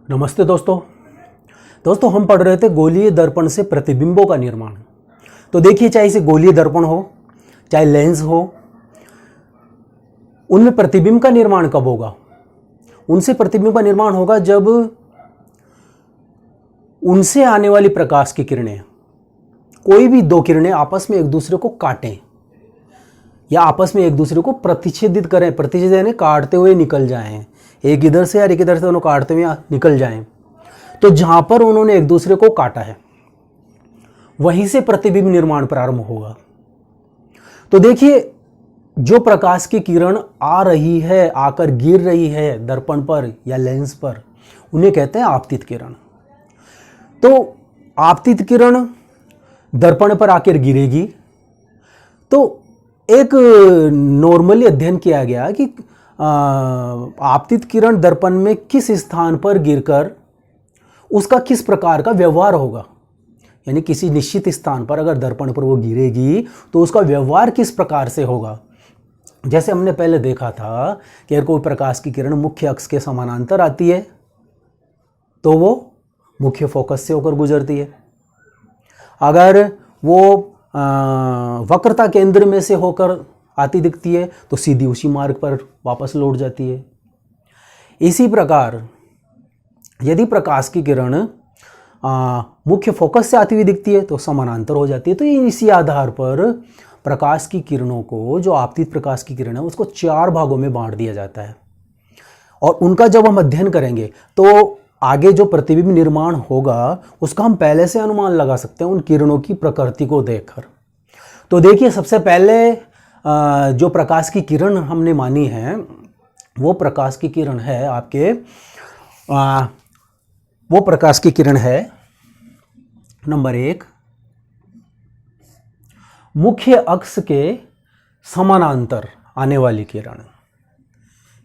नमस्ते दोस्तों हम पढ़ रहे थे गोलीय दर्पण से प्रतिबिंबों का निर्माण। तो देखिए, चाहे इसे गोलीय दर्पण हो चाहे लेंस हो, उनमें प्रतिबिंब का निर्माण कब होगा? उनसे प्रतिबिंब का निर्माण होगा जब उनसे आने वाली प्रकाश की किरणें, कोई भी दो किरणें आपस में एक दूसरे को काटें या आपस में एक दूसरे को प्रतिच्छेदित करें। प्रतिच्छेद यानी काटते हुए निकल जाएं, एक इधर से और एक इधर से दोनों काटते हुए निकल जाएं। तो जहां पर उन्होंने एक दूसरे को काटा है वहीं से प्रतिबिंब निर्माण प्रारंभ होगा। तो देखिए, जो प्रकाश की किरण आ रही है, आकर गिर रही है दर्पण पर या लेंस पर, उन्हें कहते हैं आपतित किरण। तो आपतित किरण दर्पण पर आकर गिरेगी। तो एक नॉर्मली अध्ययन किया गया कि आपतित किरण दर्पण में किस स्थान पर गिरकर उसका किस प्रकार का व्यवहार होगा, यानी किसी निश्चित स्थान पर अगर दर्पण पर वो गिरेगी तो उसका व्यवहार किस प्रकार से होगा। जैसे हमने पहले देखा था कि अगर कोई प्रकाश की किरण मुख्य अक्ष के समानांतर आती है तो वो मुख्य फोकस से होकर गुजरती है। अगर वो वक्रता केंद्र में से होकर आती दिखती है तो सीधी उसी मार्ग पर वापस लौट जाती है। इसी प्रकार यदि प्रकाश की किरण मुख्य फोकस से आती हुई दिखती है तो समानांतर हो जाती है। तो इसी आधार पर प्रकाश की किरणों को, जो आपतित प्रकाश की किरण है, उसको चार भागों में बांट दिया जाता है। और उनका जब हम अध्ययन करेंगे तो आगे जो प्रतिबिंब निर्माण होगा उसका हम पहले से अनुमान लगा सकते हैं उन किरणों की प्रकृति को देखकर। तो देखिए, सबसे पहले जो प्रकाश की किरण हमने मानी है वो प्रकाश की किरण है आपके वो प्रकाश की किरण है नंबर 1, मुख्य अक्ष के समानांतर आने वाली किरण,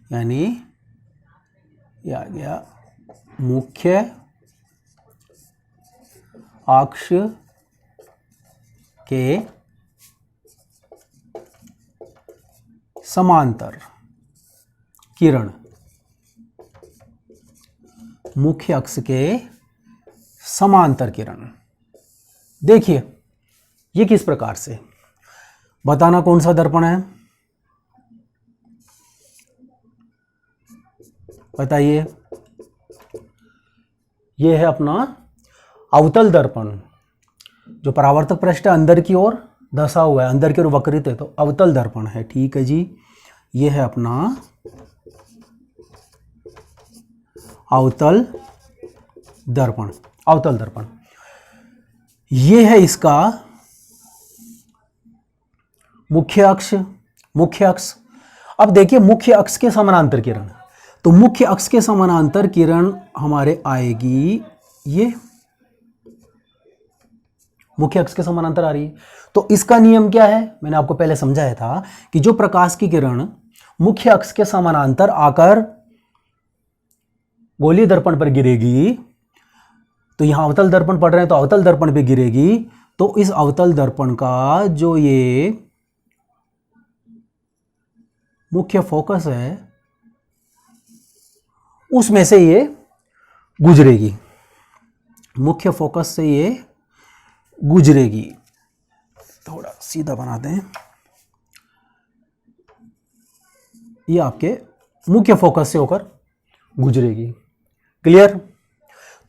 यानी ये आ गया मुख्य अक्ष के समांतर किरण, मुख्य अक्ष के समांतर किरण। देखिए, ये किस प्रकार से बताना, कौन सा दर्पण है बताइए? ये है अपना अवतल दर्पण। जो परावर्तक पृष्ठ अंदर की ओर धंसा हुआ है, अंदर की ओर वक्रित है, तो अवतल दर्पण है। ठीक है जी, ये है अपना अवतल दर्पण। अवतल दर्पण ये है इसका मुख्य अक्ष। मुख्य अक्ष, अब देखिए, मुख्य अक्ष के समानांतर किरण, तो मुख्य अक्ष के समानांतर किरण हमारे आएगी, ये मुख्य अक्ष के समानांतर आ रही है। तो इसका नियम क्या है? मैंने आपको पहले समझाया था कि जो प्रकाश की किरण मुख्य अक्ष के समानांतर आकर गोलीय दर्पण पर गिरेगी, तो यहां अवतल दर्पण पढ़ रहे हैं तो अवतल दर्पण पे गिरेगी, तो इस अवतल दर्पण का जो ये मुख्य फोकस है उसमें से ये गुजरेगी, मुख्य फोकस से ये गुजरेगी। थोड़ा सीधा बना दें, ये आपके मुख्य फोकस से होकर गुजरेगी। क्लियर?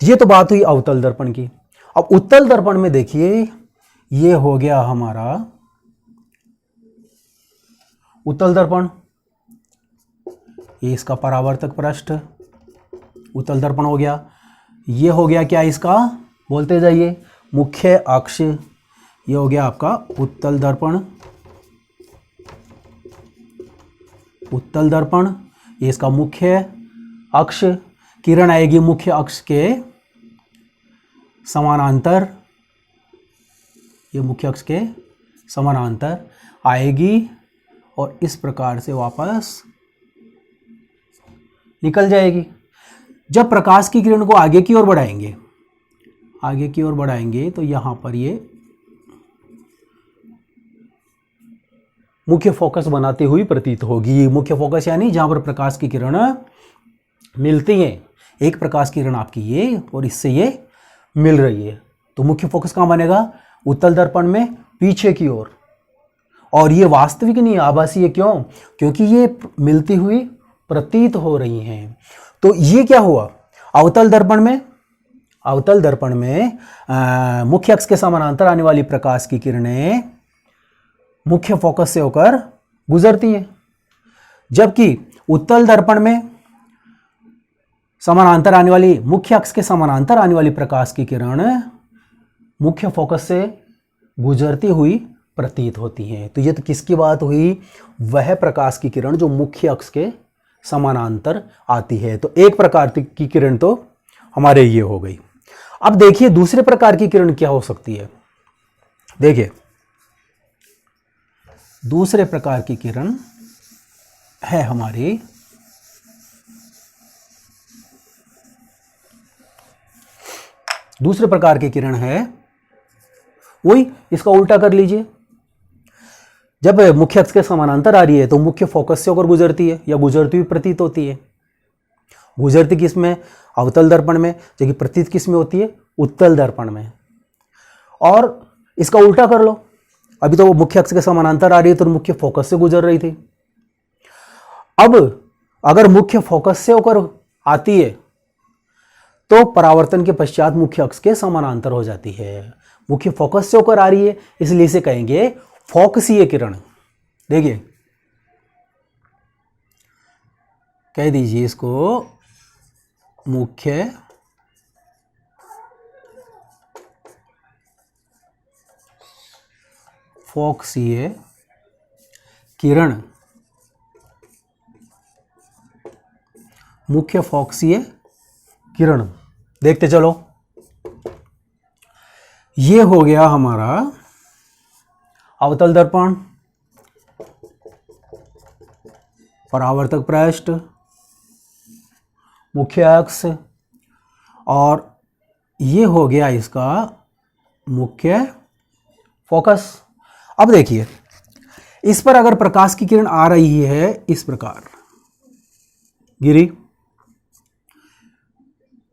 ये तो बात हुई अवतल दर्पण की। अब उत्तल दर्पण में देखिए, ये हो गया हमारा उत्तल दर्पण, ये इसका परावर्तक पृष्ठ उत्तल दर्पण हो गया। ये हो गया क्या इसका, बोलते जाइए, मुख्य अक्ष। ये हो गया आपका उत्तल दर्पण। उत्तल दर्पण, ये इसका मुख्य अक्ष। किरण आएगी मुख्य अक्ष के समानांतर, ये मुख्य अक्ष के समानांतर आएगी और इस प्रकार से वापस निकल जाएगी। जब प्रकाश की किरण को आगे की ओर बढ़ाएंगे, आगे की ओर बढ़ाएंगे तो यहां पर ये मुख्य फोकस बनाते हुई प्रतीत होगी। मुख्य फोकस यानी जहां पर प्रकाश की किरण मिलती हैं, एक प्रकाश की किरण आपकी ये और इससे ये मिल रही है, तो मुख्य फोकस कहाँ बनेगा? उत्तल दर्पण में पीछे की ओर। और ये वास्तविक नहीं आभासी है, क्यों? क्योंकि ये मिलती हुई प्रतीत हो रही हैं। तो ये क्या हुआ? अवतल दर्पण में मुख्य अक्ष के समानांतर आने वाली प्रकाश की किरणें मुख्य फोकस से होकर गुजरती हैं, जबकि उत्तल दर्पण में समानांतर आने वाली मुख्य अक्ष के समानांतर आने वाली प्रकाश की किरण मुख्य फोकस से गुजरती हुई प्रतीत होती हैं। तो ये तो किसकी बात हुई? वह प्रकाश की किरण जो मुख्य अक्ष के समानांतर आती है। तो एक प्रकार की किरण तो हमारे ये हो गई। अब देखिए दूसरे प्रकार की किरण क्या हो सकती है। देखिए दूसरे प्रकार की किरण है हमारी दूसरे प्रकार की किरण है वही, इसका उल्टा कर लीजिए। जब मुख्य अक्ष के समानांतर आ रही है तो मुख्य फोकस से होकर गुजरती है या गुजरती हुई प्रतीत होती है। गुजरती किस में? अवतल दर्पण में, जबकि प्रतीत किस में होती है? उत्तल दर्पण में। और इसका उल्टा कर लो, अभी तो वो मुख्य अक्ष के समानांतर आ रही है तो मुख्य फोकस से गुजर रही थी। अब अगर मुख्य फोकस से होकर आती है तो परावर्तन के पश्चात मुख्य अक्ष के समानांतर हो जाती है। मुख्य फोकस से होकर आ रही है इसलिए इसे कहेंगे फोकसीय किरण। देखिए कह दीजिए इसको मुख्य फोकसीय किरण। मुख्य फोकसीय किरण देखते चलो। ये हो गया हमारा अवतल दर्पण, परावर्तक पृष्ठ, मुख्य अक्ष, और ये हो गया इसका मुख्य फोकस। अब देखिए इस पर अगर प्रकाश की किरण आ रही है इस प्रकार गिरी,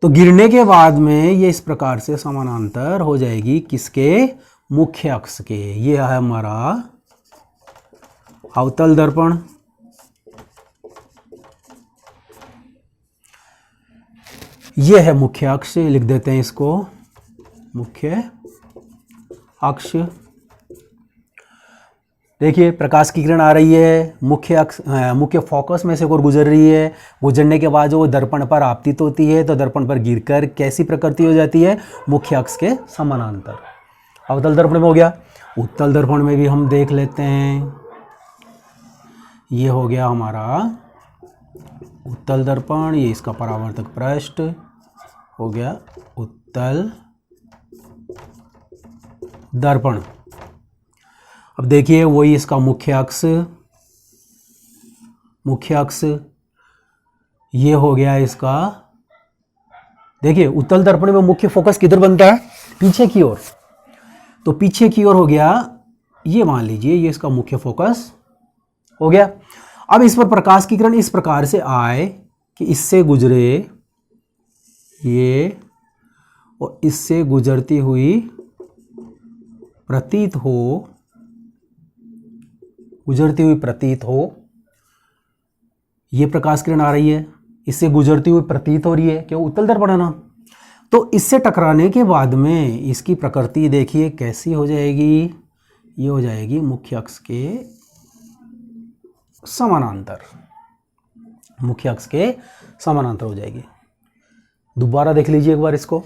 तो गिरने के बाद में ये इस प्रकार से समानांतर हो जाएगी किसके? मुख्य अक्ष के। ये है हमारा अवतल दर्पण, ये है मुख्य अक्ष, लिख देते हैं इसको मुख्य अक्ष। देखिए प्रकाश की किरण आ रही है, मुख्य अक्ष मुख्य फोकस में से होकर गुजर रही है। गुजरने के बाद जो वो दर्पण पर आपतित होती है तो दर्पण पर गिरकर कैसी प्रकृति हो जाती है? मुख्य अक्ष के समानांतर। अवतल दर्पण में हो गया। उत्तल दर्पण में भी हम देख लेते हैं। ये हो गया हमारा उत्तल दर्पण, ये इसका परावर्तक पृष्ठ हो गया उत्तल दर्पण। अब देखिए वही इसका मुख्य अक्ष, ये हो गया इसका। देखिए उत्तल दर्पण में मुख्य फोकस किधर बनता है? पीछे की ओर। तो पीछे की ओर हो गया, ये मान लीजिए ये इसका मुख्य फोकस हो गया। अब इस पर प्रकाश की किरण इस प्रकार से आए कि इससे गुजरे ये और इससे गुजरती हुई प्रतीत हो, ये प्रकाश किरण आ रही है, इससे गुजरती हुई प्रतीत हो रही है, क्यों? उत्तल दर्पण है ना। तो इससे टकराने के बाद में इसकी प्रकृति देखिए कैसी हो जाएगी? ये हो जाएगी मुख्य अक्ष के समानांतर, मुख्य अक्ष के समानांतर हो जाएगी। दोबारा देख लीजिए एक बार इसको।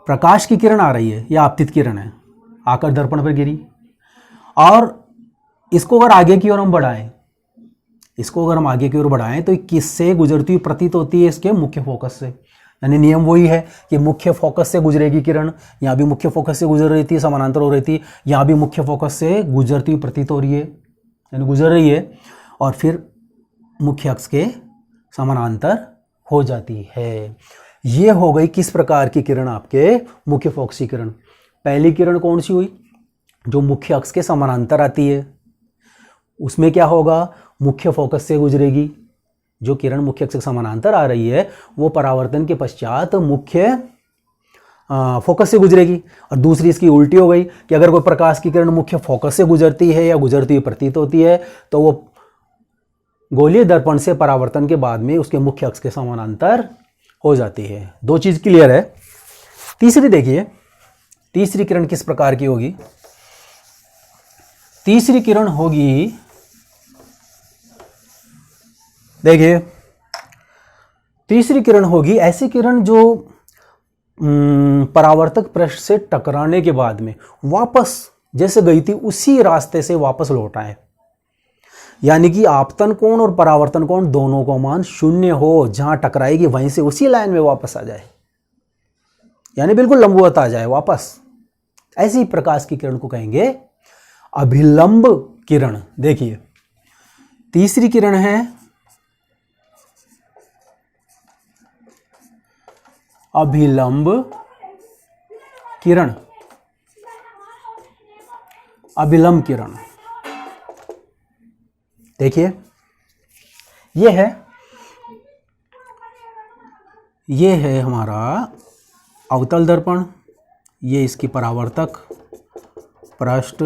प्रकाश की किरण आ रही है, यह आपतित किरण है, आकर दर्पण पर गिरी, और इसको अगर आगे की ओर हम बढ़ाएं, तो किससे गुजरती हुई प्रतीत होती है? इसके मुख्य फोकस से। यानी नियम वही है कि मुख्य फोकस से गुजरेगी किरण। यहाँ भी मुख्य फोकस से गुजर रही थी, समानांतर हो रही थी, यहाँ भी मुख्य फोकस से गुजरती हुई प्रतीत हो रही है, यानी गुजर रही है, और फिर मुख्य अक्ष के समानांतर हो जाती है। ये हो गई किस प्रकार की किरण? आपके मुख्य फोकसी किरण। पहली किरण कौन सी हुई? जो मुख्य अक्ष के समानांतर आती है, उसमें क्या होगा? मुख्य फोकस से गुजरेगी, जो किरण मुख्य अक्ष के समानांतर आ रही है वो परावर्तन के पश्चात मुख्य फोकस से गुजरेगी, और दूसरी इसकी उल्टी हो गई कि अगर कोई प्रकाश की किरण मुख्य फोकस से गुजरती है या गुजरती हुई प्रतीत होती है तो वो गोलीय दर्पण से परावर्तन के बाद में उसके मुख्य अक्ष के समानांतर हो जाती है। दो चीज क्लियर है। तीसरी देखिए, तीसरी किरण किस प्रकार की होगी। तीसरी किरण होगी, देखिए तीसरी किरण होगी ऐसी किरण जो परावर्तक पृष्ठ से टकराने के बाद में वापस जैसे गई थी उसी रास्ते से वापस लौट आए, यानी कि आपतन कोण और परावर्तन कोण दोनों का मान शून्य हो, जहां टकराएगी वहीं से उसी लाइन में वापस आ जाए, यानी बिल्कुल लंबवत आ जाए वापस। ऐसी प्रकाश की किरण को कहेंगे अभिलंब किरण। देखिए तीसरी किरण है अभिलंब किरण। अभिलंब किरण देखिए ये है हमारा अवतल दर्पण, ये इसकी परावर्तक पृष्ठ,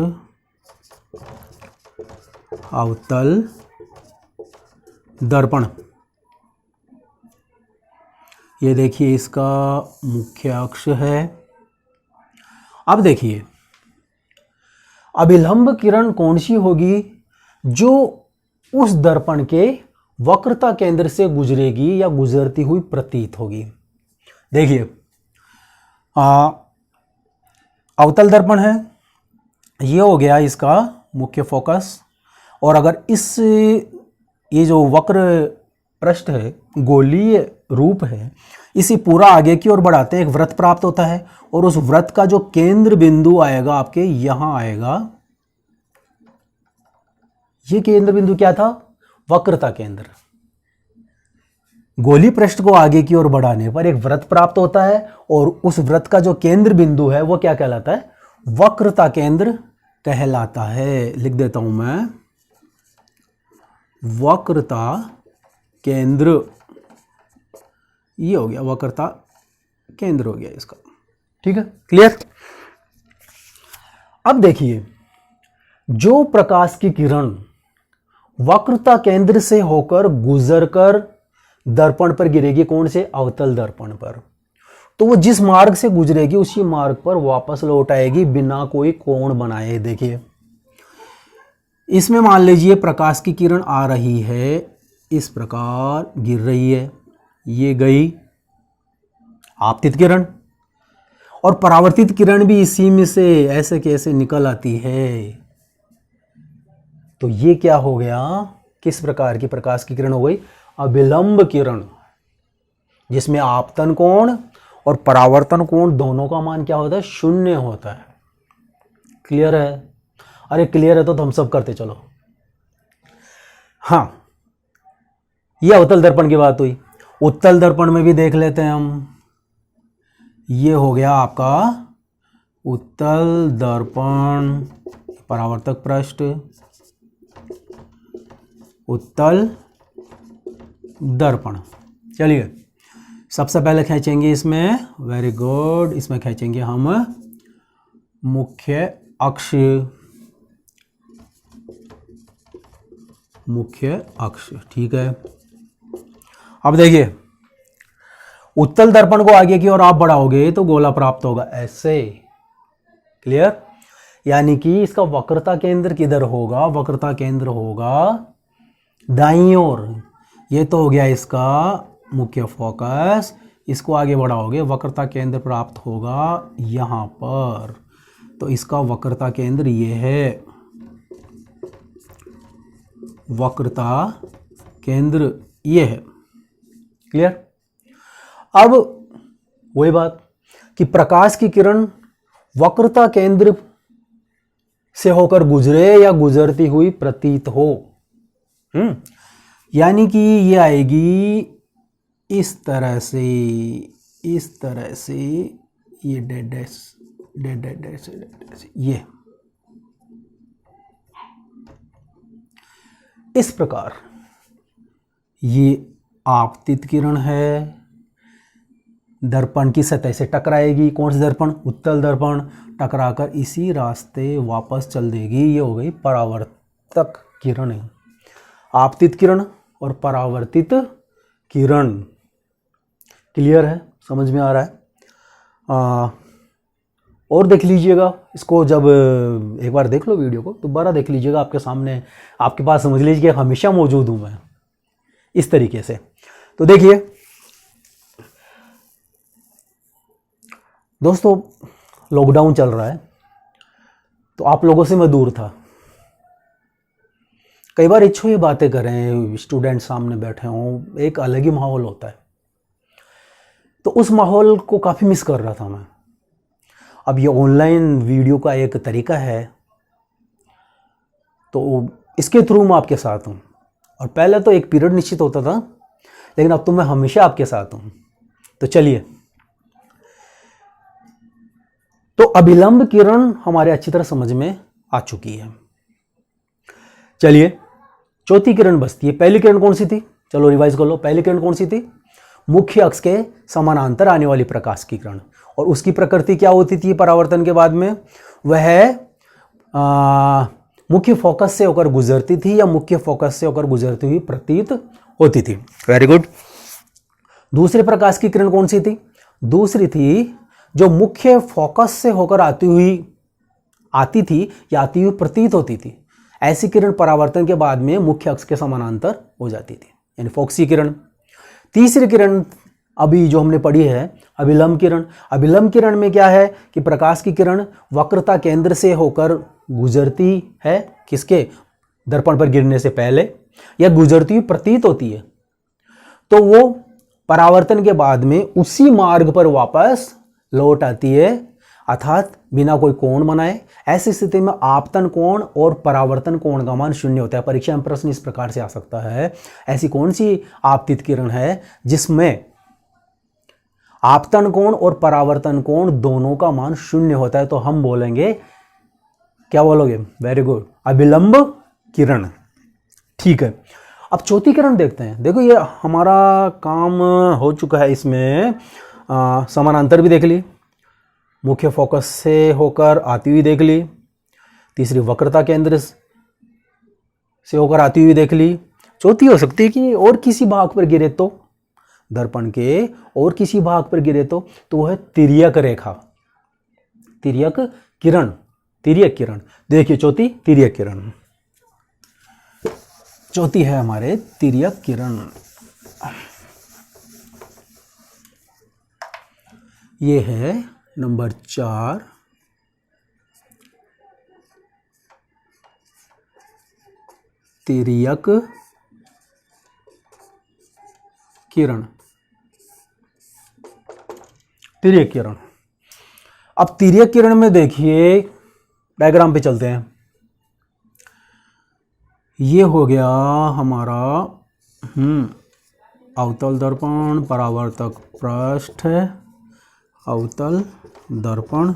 अवतल दर्पण। ये देखिए इसका मुख्य अक्ष है। अब देखिए अभिलंब किरण कौन सी होगी, जो उस दर्पण के वक्रता केंद्र से गुजरेगी या गुजरती हुई प्रतीत होगी। देखिए अवतल दर्पण है, ये हो गया इसका मुख्य फोकस, और अगर ये जो वक्र पृष्ठ है, गोलीय रूप है, इसी पूरा आगे की ओर बढ़ाते हैं, एक वृत्त प्राप्त होता है, और उस वृत्त का जो केंद्र बिंदु आएगा आपके यहां आएगा। ये केंद्र बिंदु क्या था, वक्रता केंद्र। गोली पृष्ठ को आगे की ओर बढ़ाने पर एक वृत्त प्राप्त होता है, और उस वृत्त का जो केंद्र बिंदु है वो क्या कहलाता है, वक्रता केंद्र कहलाता है। लिख देता हूं मैं, वक्रता केंद्र। ये हो गया वक्रता केंद्र हो गया इसका, ठीक है, क्लियर। अब देखिए जो प्रकाश की किरण वक्रता केंद्र से होकर गुजरकर दर्पण पर गिरेगी, कौन से, अवतल दर्पण पर, तो वो जिस मार्ग से गुजरेगी उसी मार्ग पर वापस लौट आएगी बिना कोई कोण बनाए। देखिए इसमें मान लीजिए प्रकाश की किरण आ रही है, इस प्रकार गिर रही है, ये गई आपतित किरण, और परावर्तित किरण भी इसी में से ऐसे कैसे निकल आती है। तो ये क्या हो गया, किस प्रकार की प्रकाश की किरण हो गई, अभिलंब किरण, जिसमें आपतन कोण और परावर्तन कोण दोनों का मान क्या होता है, शून्य होता है। क्लियर है? अरे क्लियर है तो हम सब करते चलो। हाँ, ये अवतल दर्पण की बात हुई। उत्तल दर्पण में भी देख लेते हैं हम। ये हो गया आपका उत्तल दर्पण, परावर्तक पृष्ठ, उत्तल दर्पण। चलिए सबसे पहले खींचेंगे इसमें, वेरी गुड, इसमें खींचेंगे हम मुख्य अक्ष। मुख्य अक्ष, ठीक है। अब देखिए उत्तल दर्पण को आगे की ओर आप बढ़ाओगे तो गोला प्राप्त होगा ऐसे, क्लियर। यानी कि इसका वक्रता केंद्र किधर होगा, वक्रता केंद्र होगा दाईं ओर। ये तो हो गया इसका मुख्य फोकस, इसको आगे बढ़ाओगे वक्रता केंद्र प्राप्त होगा यहां पर, तो इसका वक्रता केंद्र ये है, वक्रता केंद्र ये है, क्लियर। अब वही बात कि प्रकाश की किरण वक्रता केंद्र से होकर गुजरे या गुजरती हुई प्रतीत हो, यानी कि ये आएगी इस तरह से, इस तरह से, ये dead dash dead dead dash ये इस प्रकार ये आपतित किरण है, दर्पण की सतह से टकराएगी। कौन सा दर्पण? उत्तल दर्पण। टकराकर इसी रास्ते वापस चल देगी। ये हो गई परावर्तक किरण। आपतित किरण और परावर्तित किरण। क्लियर है? समझ में आ रहा है? और देख लीजिएगा इसको, जब एक बार देख लो वीडियो को, दोबारा देख लीजिएगा, आपके सामने, आपके पास समझ लीजिए कि हमेशा मौजूद हूँ मैं इस तरीके से। तो देखिए दोस्तों, लॉकडाउन चल रहा है, तो आप लोगों से मैं दूर था। कई बार इच्छो ये बातें करें, स्टूडेंट सामने बैठे हों, एक अलग ही माहौल होता है। तो उस माहौल को काफ़ी मिस कर रहा था मैं। अब ये ऑनलाइन वीडियो का एक तरीका है, तो इसके थ्रू मैं आपके साथ हूँ। और पहले तो एक पीरियड निश्चित होता था, लेकिन अब तो मैं हमेशा आपके साथ हूँ। तो चलिए, तो अभिलंब किरण हमारे अच्छी तरह समझ में आ चुकी है। चलिए, चौथी किरण बचती है। पहली किरण कौन सी थी? चलो रिवाइज कर लो। पहली किरण कौन सी थी? मुख्य अक्ष के समानांतर आने वाली प्रकाश की किरण। और उसकी प्रकृति क्या होती थी परावर्तन के बाद में? वह मुख्य फोकस से होकर गुजरती थी या मुख्य फोकस से होकर गुजरती हुई प्रतीत होती थी। Very good. दूसरी प्रकाश की किरण कौन सी थी? दूसरी थी जो मुख्य फोकस से होकर आती थी या आती हुई प्रतीत होती थी। ऐसी किरण परावर्तन के बाद में मुख्य अक्ष के समानांतर हो जाती थी, यानी फोक्सी किरण। तीसरी किरण अभी जो हमने पढ़ी है, अभिलंब किरण। अभिलंब किरण में क्या है कि प्रकाश की किरण वक्रता केंद्र से होकर गुजरती है, किसके? दर्पण पर गिरने से पहले, या गुजरती हुई प्रतीत होती है। तो वो परावर्तन के बाद में उसी मार्ग पर वापस लौट आती है, अर्थात बिना कोई कोण बनाए। ऐसी स्थिति में आपतन कोण और परावर्तन कोण का मान शून्य होता है। परीक्षा में प्रश्न इस प्रकार से आ सकता है, ऐसी कौन सी आपतित किरण है जिसमें आपतन कोण और परावर्तन कोण दोनों का मान शून्य होता है? तो हम बोलेंगे, क्या बोलोगे? वेरी गुड, अभिलंब किरण। ठीक है, अब चौथी किरण देखते हैं। देखो, ये हमारा काम हो चुका है। इसमें समानांतर भी देख ली, मुख्य फोकस से होकर आती हुई देख ली, तीसरी वक्रता केंद्र से होकर आती हुई देख ली। चौथी हो सकती है कि और किसी भाग पर गिरे तो, दर्पण के और किसी भाग पर गिरे तो वह है तिर्यक रेखा, तिर्यक किरण। तिर्यक किरण देखिए, चौथी तिर्यक किरण। चौथी है हमारे तिर्यक किरण। ये है नंबर 4, तिर्यक किरण। तिर्यक किरण। अब तिर्यक किरण में देखिए, डायग्राम पे चलते हैं। ये हो गया हमारा अवतल दर्पण, परावर्तक पृष्ठ, अवतल दर्पण।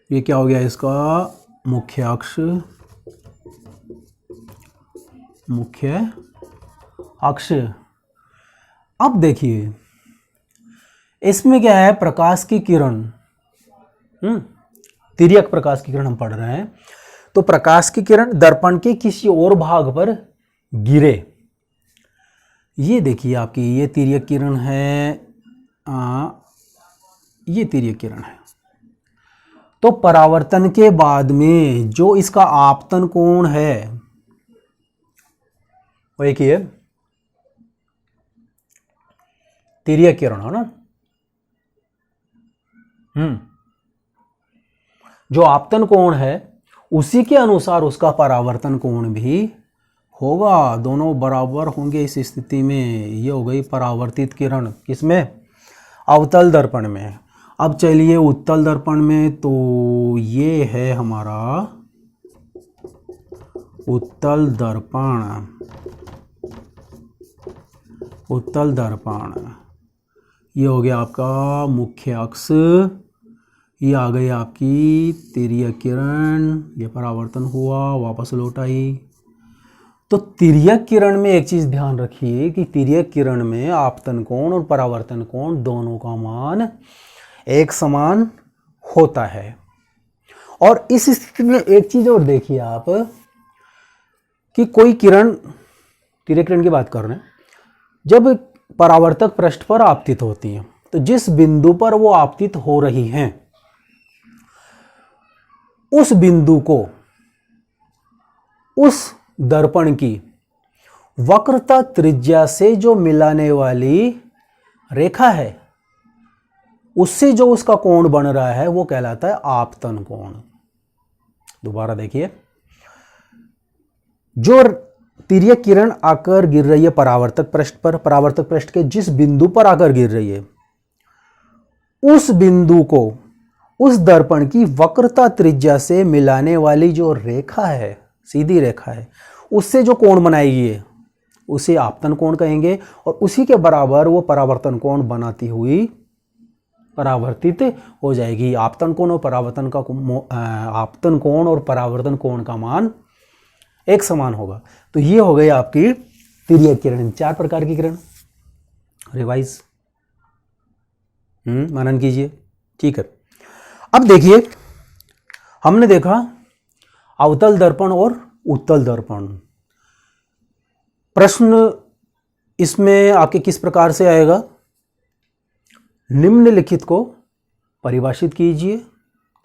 ये क्या हो गया इसका? मुख्य अक्ष, मुख्य अक्ष। अब देखिए, इसमें क्या है? प्रकाश की किरण, तिर्यक प्रकाश की किरण हम पढ़ रहे हैं। तो प्रकाश की किरण दर्पण के किसी और भाग पर गिरे। ये देखिए आपकी, ये तिर्यक किरण है, ये तिर्यक किरण है। तो परावर्तन के बाद में जो इसका आपतन कोण है वो एक ही है, तिर्यक किरण है ना। जो आपतन कोण है उसी के अनुसार उसका परावर्तन कोण भी होगा। दोनों बराबर होंगे इस स्थिति में। ये हो गई परावर्तित किरण, किसमें? अवतल दर्पण में। अब चलिए उत्तल दर्पण में, तो ये है हमारा उत्तल दर्पण। उत्तल दर्पण, ये हो गया आपका मुख्य अक्ष। ये आ गई आपकी तिर्यक किरण, ये परावर्तन हुआ, वापस लौट आई, तो तिर्यक किरण में एक चीज ध्यान रखिए कि तिर्यक किरण में आपतन कोण और परावर्तन कोण दोनों का मान एक समान होता है। और इस स्थिति में एक चीज और देखिए आप कि कोई किरण, तिर्यक किरण की बात कर रहे हैं, जब परावर्तक पृष्ठ पर आपतित होती है तो जिस बिंदु पर वो आपतित हो रही हैं उस बिंदु को उस दर्पण की वक्रता त्रिज्या से जो मिलाने वाली रेखा है उससे जो उसका कोण बन रहा है वो कहलाता है आपतन कोण। दोबारा देखिए, जो तिर्यक किरण आकर गिर रही है परावर्तक पृष्ठ पर, परावर्तक पृष्ठ के जिस बिंदु पर आकर गिर रही है उस बिंदु को उस दर्पण की वक्रता त्रिज्या से मिलाने वाली जो रेखा है, सीधी रेखा है, उससे जो कोण बनाएगी है उसे आपतन कोण कहेंगे। और उसी के बराबर वो परावर्तन कोण बनाती हुई परावर्तित हो जाएगी। आपतन कोण और परावर्तन का आपतन कोण और परावर्तन कोण का मान एक समान होगा। तो ये हो गई आपकी तिर्यक किरण। 4 प्रकार की किरण, रिवाइज मनन कीजिए। ठीक है, अब देखिए हमने देखा अवतल दर्पण और उत्तल दर्पण। प्रश्न इसमें आपके किस प्रकार से आएगा, निम्नलिखित को परिभाषित कीजिए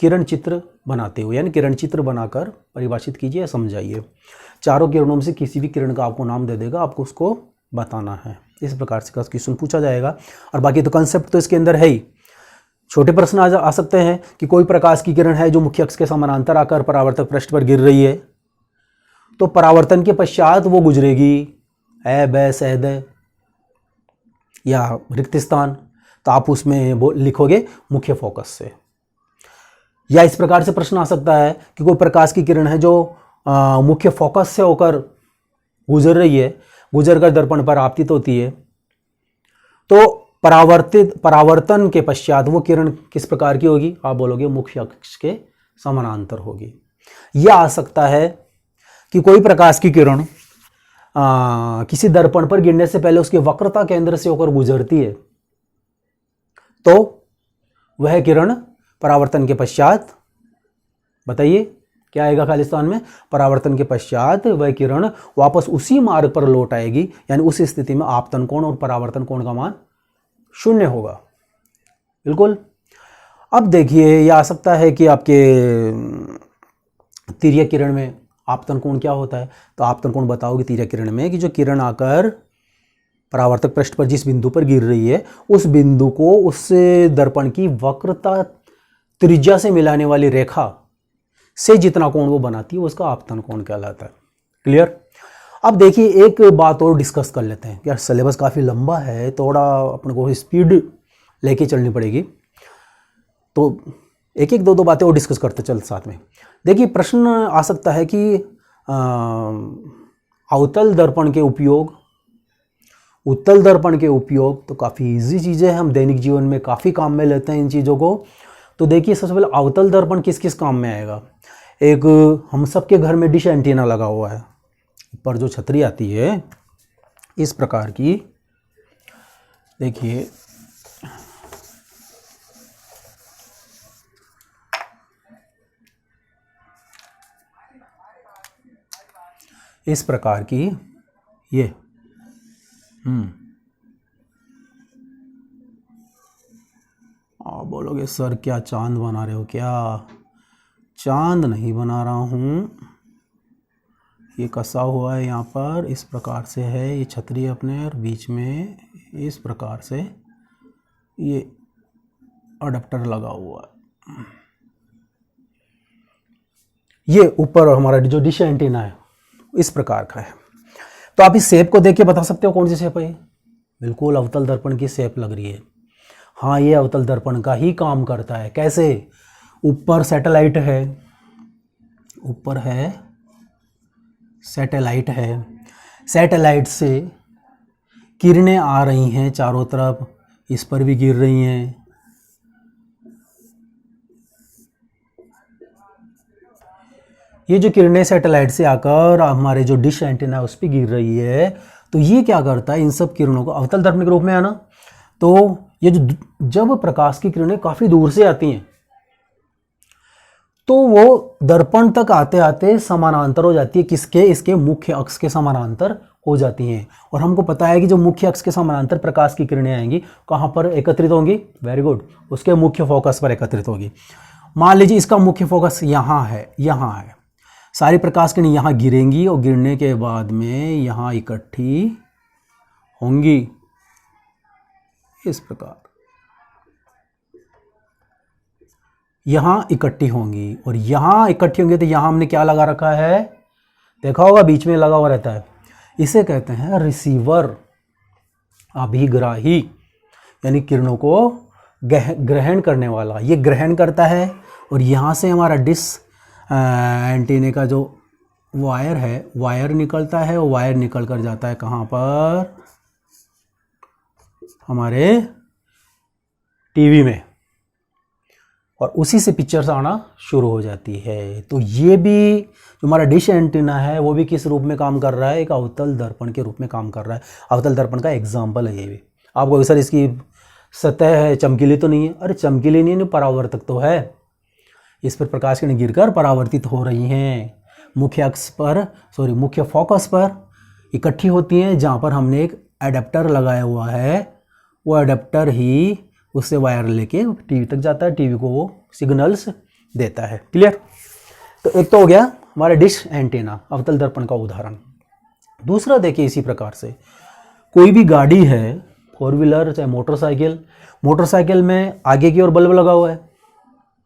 किरण चित्र बनाते हुए, यानी किरण चित्र बनाकर परिभाषित कीजिए या समझाइए। चारों किरणों में से किसी भी किरण का आपको नाम दे देगा, आपको उसको बताना है। इस प्रकार से क्वेश्चन पूछा जाएगा। और बाकी तो कंसेप्ट तो इसके अंदर है ही। छोटे प्रश्न आ सकते हैं कि कोई प्रकाश की किरण है जो मुख्य अक्ष के समानांतर आकर परावर्तक पृष्ठ पर गिर रही है, तो परावर्तन के पश्चात वो गुजरेगी ए ब स द या रिक्त स्थान, तो आप उसमें वो लिखोगे मुख्य फोकस से। या इस प्रकार से प्रश्न आ सकता है कि कोई प्रकाश की किरण है जो मुख्य फोकस से होकर गुजर रही है, गुजर कर दर्पण पर आपतित होती है, तो परावर्तन के पश्चात वो किरण किस प्रकार की होगी, आप बोलोगे मुख्य अक्ष के समानांतर होगी। यह आ सकता है कि कोई प्रकाश की किरण किसी दर्पण पर गिरने से पहले उसकी वक्रता केंद्र से होकर गुजरती है, तो वह किरण परावर्तन के पश्चात, बताइए क्या आएगा खालिस्तान में, परावर्तन के पश्चात वह किरण वापस उसी मार्ग पर लौट आएगी, यानी उस स्थिति में आपतन कोण और परावर्तन कोण का मान 0 होगा। बिल्कुल। अब देखिए यह आ सकता है कि आपके तिर्यक किरण में आपतन कोण क्या होता है, तो आपतन कोण बताओगे तिर्यक किरण में कि जो किरण आकर परावर्तक पृष्ठ पर जिस बिंदु पर गिर रही है उस बिंदु को उस दर्पण की वक्रता त्रिज्या से मिलाने वाली रेखा से जितना कोण वो बनाती है उसका आपतन कोण कहलाता है। क्लियर। अब देखिए एक बात और डिस्कस कर लेते हैं, यार सिलेबस काफ़ी लंबा है, थोड़ा अपने को स्पीड लेके चलनी पड़ेगी, तो एक एक दो दो बातें और डिस्कस करते चल साथ में। देखिए प्रश्न आ सकता है कि अवतल दर्पण के उपयोग, उत्तल दर्पण के उपयोग, तो काफ़ी इजी चीज़ें हैं, हम दैनिक जीवन में काफ़ी काम में लेते हैं इन चीज़ों को। तो देखिए सबसे पहले अवतल दर्पण किस किस काम में आएगा। एक हम सबके घर में डिश एंटीना लगा हुआ है, ऊपर जो छतरी आती है इस प्रकार की, देखिए इस प्रकार की, ये आप बोलोगे सर क्या चांद बना रहे हो, क्या चांद नहीं बना रहा हूँ, ये कसा हुआ है यहाँ पर इस प्रकार से है, ये छतरी अपने और बीच में इस प्रकार से ये अडेप्टर लगा हुआ है। ये ऊपर हमारा जो डिश एंटीना है इस प्रकार का है। तो आप इस शेप को देख के बता सकते हो कौन सी शेप है। बिल्कुल अवतल दर्पण की शेप लग रही है। हाँ ये अवतल दर्पण का ही काम करता है। कैसे, ऊपर सैटेलाइट है, ऊपर है सैटेलाइट है, सैटेलाइट से किरणें आ रही हैं चारों तरफ, इस पर भी गिर रही हैं, ये जो किरणें सैटेलाइट से आकर हमारे जो डिश एंटीना उस पर गिर रही है, तो ये क्या करता है, इन सब किरणों को अवतल दर्पण के रूप में आना, तो ये जो जब प्रकाश की किरणें काफ़ी दूर से आती हैं तो वो दर्पण तक आते आते समानांतर हो जाती है, किसके, इसके मुख्य अक्ष के समानांतर हो जाती हैं। और हमको पता है कि जो मुख्य अक्ष के समानांतर प्रकाश की किरणें आएंगी कहाँ पर एकत्रित होंगी, वेरी गुड, उसके मुख्य फोकस पर एकत्रित होगी। मान लीजिए इसका मुख्य फोकस यहाँ है, यहाँ है, सारी प्रकाश किरणें यहाँ गिरेंगी और गिरने के बाद में यहाँ इकट्ठी होंगी इस प्रकार, यहाँ इकट्ठी होंगी और यहाँ इकट्ठी होंगी। तो यहाँ हमने क्या लगा रखा है, देखा होगा बीच में लगा हुआ रहता है, इसे कहते हैं रिसीवर, अभिग्राही, यानी किरणों को ग्रहण करने वाला, ये ग्रहण करता है। और यहाँ से हमारा डिश एंटीने का जो वायर है, वायर निकलता है और वायर निकल कर जाता है कहाँ पर, हमारे टीवी में, और उसी से पिक्चर्स आना शुरू हो जाती है। तो ये भी जो हमारा डिश एंटीना है वो भी किस रूप में काम कर रहा है, एक अवतल दर्पण के रूप में काम कर रहा है। अवतल दर्पण का एग्जाम्पल है ये भी। आपको सर इसकी सतह है चमकीली तो नहीं है, अरे चमकीली नहीं, परावर्तक तो है, इस पर प्रकाश किरणें गिरकर परावर्तित हो रही हैं, मुख्य अक्ष पर, सॉरी मुख्य फोकस पर इकट्ठी होती हैं, जहाँ पर हमने एक एडेप्टर लगाया हुआ है, वो एडेप्टर ही उससे वायर लेके टीवी तक जाता है, टीवी को वो सिग्नल्स देता है। क्लियर। तो एक तो हो गया हमारा डिश एंटीना, अवतल दर्पण का उदाहरण। दूसरा देखिए इसी प्रकार से कोई भी गाड़ी है, 4 व्हीलर चाहे मोटरसाइकिल, मोटरसाइकिल में आगे की ओर बल्ब लगा हुआ है,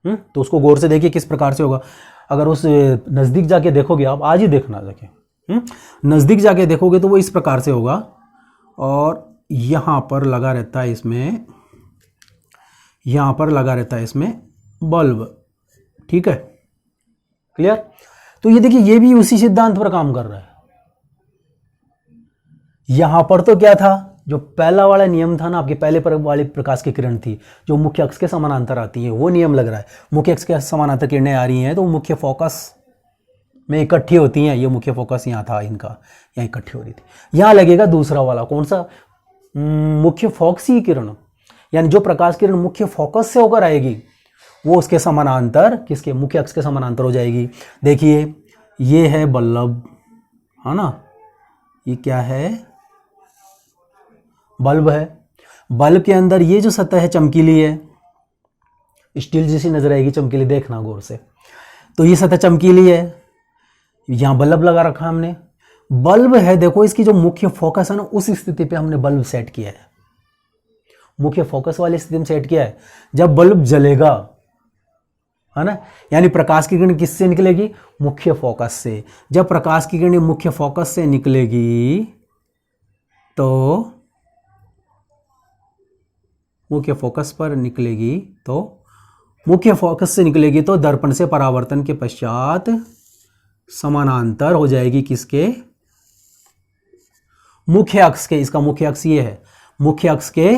तो उसको गौर से देखिए किस प्रकार से होगा। अगर उस नज़दीक जाके देखोगे, आप आज ही देखना जाके, नज़दीक जाके देखोगे तो वो इस प्रकार से होगा, और यहाँ पर लगा रहता है इसमें, यहाँ पर लगा रहता है इसमें बल्ब, ठीक है, क्लियर। तो ये देखिए ये भी उसी सिद्धांत पर काम कर रहा है। यहां पर तो क्या था, जो पहला वाला नियम था ना, आपके पहले पर वाली प्रकाश की किरण थी जो मुख्य अक्ष के समानांतर आती है, वो नियम लग रहा है। मुख्य अक्ष के समानांतर किरणें आ रही हैं तो मुख्य फोकस में इकट्ठी होती हैं, ये मुख्य फोकस यहाँ था इनका, यहाँ इकट्ठी हो रही थी। यहाँ लगेगा दूसरा वाला, कौन सा, मुख्य फोकसी किरण, यानी जो प्रकाश किरण मुख्य फोकस से होकर आएगी वो उसके समानांतर, किसके, मुख्य अक्ष के समानांतर हो जाएगी। देखिए ये है बल्ब, है ना, ये क्या है, बल्ब है। बल्ब के अंदर ये जो सतह है चमकीली है, स्टील जैसी नजर आएगी, चमकीली, देखना गौर से। तो ये सतह चमकीली है, यहां बल्ब लगा रखा हमने, बल्ब है, देखो इसकी जो मुख्य फोकस है ना, उस स्थिति पे हमने बल्ब सेट किया है, मुख्य फोकस वाली स्थिति में सेट किया है। जब बल्ब जलेगा, है ना, यानी प्रकाश की किरण किससे निकलेगी, मुख्य फोकस से। जब प्रकाश की किरण मुख्य फोकस से निकलेगी तो मुख्य फोकस पर निकलेगी, तो मुख्य फोकस से निकलेगी तो दर्पण से परावर्तन के पश्चात समानांतर हो जाएगी किसके, मुख्य अक्ष के। इसका मुख्य अक्ष ये है, मुख्य अक्ष के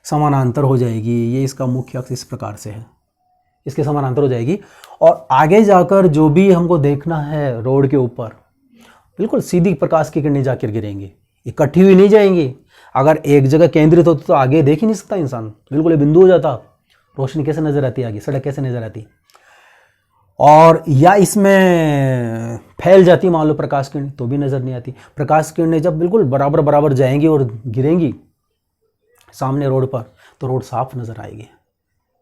समानांतर हो जाएगी, ये इसका मुख्य अक्ष इस प्रकार से है, इसके समानांतर हो जाएगी। और आगे जाकर जो भी हमको देखना है रोड के ऊपर, बिल्कुल सीधी प्रकाश की किरणें जाकर गिरेंगी, इकट्ठी हुई नहीं जाएंगी। अगर एक जगह केंद्रित होती तो आगे देख ही नहीं सकता इंसान, बिल्कुल ये बिंदु हो जाता, रोशनी कैसे नजर आती है आगे, सड़क कैसे नजर आती, और या इसमें फैल जाती मान लो प्रकाश किरणें तो भी नजर नहीं आती। प्रकाश किरणें जब बिल्कुल बराबर बराबर जाएंगी और गिरेंगी सामने रोड पर तो रोड साफ नजर आएगी,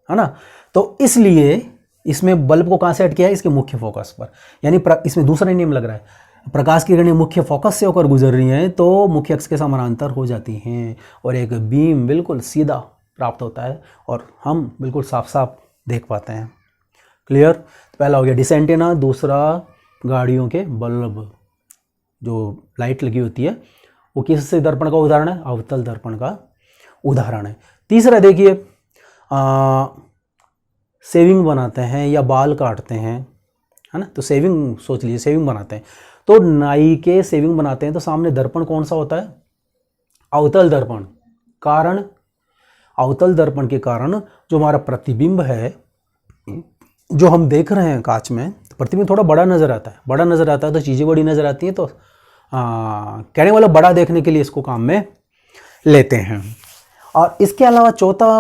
है ना। तो इसलिए इसमें बल्ब को कहाँ सेट किया है, इसके मुख्य फोकस पर। यानी इसमें दूसरा नियम लग रहा है, प्रकाश की किरणें मुख्य फोकस से होकर गुजर रही हैं तो मुख्य अक्ष के समानांतर हो जाती हैं और एक बीम बिल्कुल सीधा प्राप्त होता है और हम बिल्कुल साफ साफ देख पाते हैं। क्लियर। तो पहला हो गया डिश एंटीना, दूसरा गाड़ियों के बल्ब, जो लाइट लगी होती है वो किस दर्पण का उदाहरण है, अवतल दर्पण का उदाहरण है। तीसरा देखिए, सेविंग बनाते हैं या बाल काटते हैं, है ना, तो सेविंग सोच लीजिए, सेविंग बनाते हैं तो नाई के सेविंग बनाते हैं तो सामने दर्पण कौन सा होता है, अवतल दर्पण। कारण, अवतल दर्पण के कारण जो हमारा प्रतिबिंब है जो हम देख रहे हैं कांच में, प्रतिबिंब थोड़ा बड़ा नज़र आता है, बड़ा नज़र आता है तो चीज़ें बड़ी नज़र आती हैं, तो कहने वाला बड़ा देखने के लिए इसको काम में लेते हैं। और इसके अलावा चौथा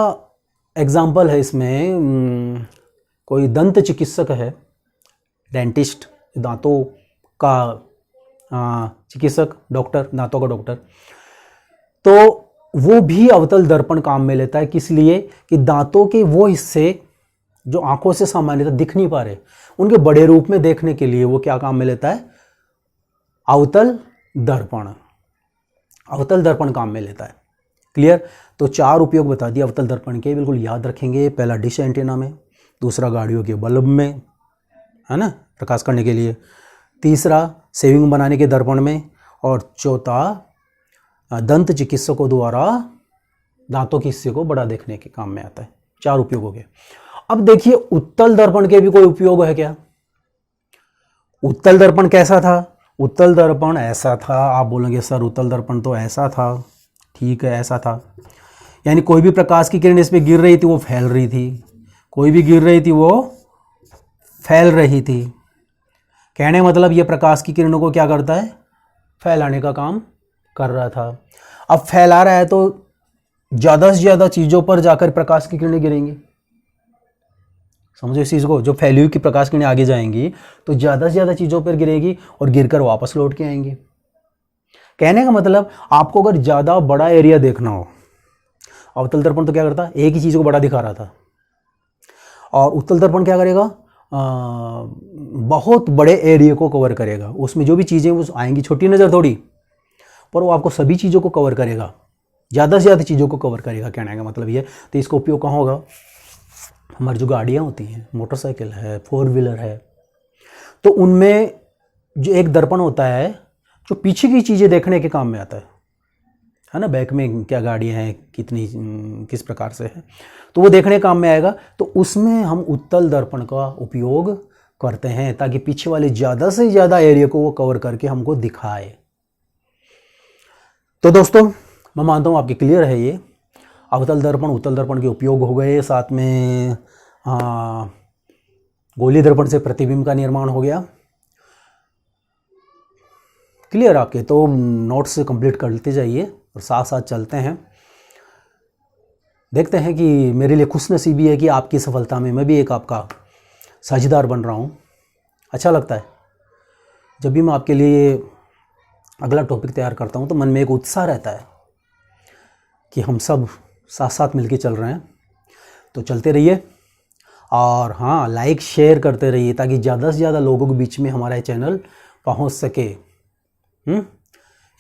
एग्जाम्पल है इसमें, कोई दंत चिकित्सक है, डेंटिस्ट, दांतों का चिकित्सक, डॉक्टर, दांतों का डॉक्टर, तो वो भी अवतल दर्पण काम में लेता है। किस लिए? कि दांतों के वो हिस्से जो आंखों से सामान्यतः दिख नहीं पा रहे, उनके बड़े रूप में देखने के लिए वो क्या काम में लेता है? अवतल दर्पण। अवतल दर्पण काम में लेता है। क्लियर? तो 4 उपयोग बता दिए अवतल दर्पण के, बिल्कुल याद रखेंगे। पहला डिश एंटीना में, दूसरा गाड़ियों के बल्ब में, है ना, प्रकाश करने के लिए, तीसरा सेविंग बनाने के दर्पण में, और चौथा दंत चिकित्सकों द्वारा दांतों के हिस्से को बड़ा देखने के काम में आता है। 4 उपयोग हो गए। अब देखिए उत्तल दर्पण के भी कोई उपयोग है क्या? उत्तल दर्पण कैसा था? उत्तल दर्पण ऐसा था। आप बोलेंगे सर उत्तल दर्पण तो ऐसा था। ठीक है, ऐसा था, यानी कोई भी प्रकाश की किरण इस पर गिर रही थी वो फैल रही थी, कोई भी गिर रही थी वो फैल रही थी। कहने मतलब ये प्रकाश की किरणों को क्या करता है? फैलाने का काम कर रहा था। अब फैला रहा है तो ज़्यादा से ज़्यादा चीज़ों पर जाकर प्रकाश की किरणें गिरेंगी। समझो इस चीज़ को, जो फैली हुई की प्रकाश किरणें आगे जाएंगी तो ज़्यादा से ज़्यादा चीज़ों पर गिरेगी और गिरकर वापस लौट के आएंगी। कहने का मतलब आपको अगर ज़्यादा बड़ा एरिया देखना हो, अवतल दर्पण तो क्या करता? एक ही चीज़ को बड़ा दिखा रहा था, और उत्तल दर्पण क्या करेगा? बहुत बड़े एरिया को कवर करेगा। उसमें जो भी चीज़ें वो आएंगी, छोटी नज़र थोड़ी, पर वो आपको सभी चीज़ों को कवर करेगा, ज़्यादा से ज़्यादा चीज़ों को कवर करेगा। कहने का मतलब ये। तो इसका उपयोग कहाँ होगा? हमारी जो गाड़ियाँ होती हैं, मोटरसाइकिल है, 4 व्हीलर है, तो उनमें जो एक दर्पण होता है जो पीछे की चीज़ें देखने के काम में आता है ना, बैक में क्या गाड़ियाँ हैं, कितनी किस प्रकार से है, तो वो देखने काम में आएगा। तो उसमें हम उत्तल दर्पण का उपयोग करते हैं ताकि पीछे वाले ज़्यादा से ज़्यादा एरिया को वो कवर करके हमको दिखाए। तो दोस्तों मैं मानता हूँ आपके क्लियर है ये अवतल दर्पण, उत्तल दर्पण के उपयोग हो गए। साथ में गोलीय दर्पण से प्रतिबिंब का निर्माण हो गया। क्लियर आपके? तो नोट्स कंप्लीट करते जाइए और साथ साथ चलते हैं। देखते हैं कि मेरे लिए खुशनसीबी है कि आपकी सफलता में मैं भी एक आपका साझेदार बन रहा हूँ। अच्छा लगता है जब भी मैं आपके लिए अगला टॉपिक तैयार करता हूँ, तो मन में एक उत्साह रहता है कि हम सब साथ साथ मिलके चल रहे हैं। तो चलते रहिए और हाँ, लाइक शेयर करते रहिए ताकि ज़्यादा से ज़्यादा लोगों के बीच में हमारा चैनल पहुँच सके।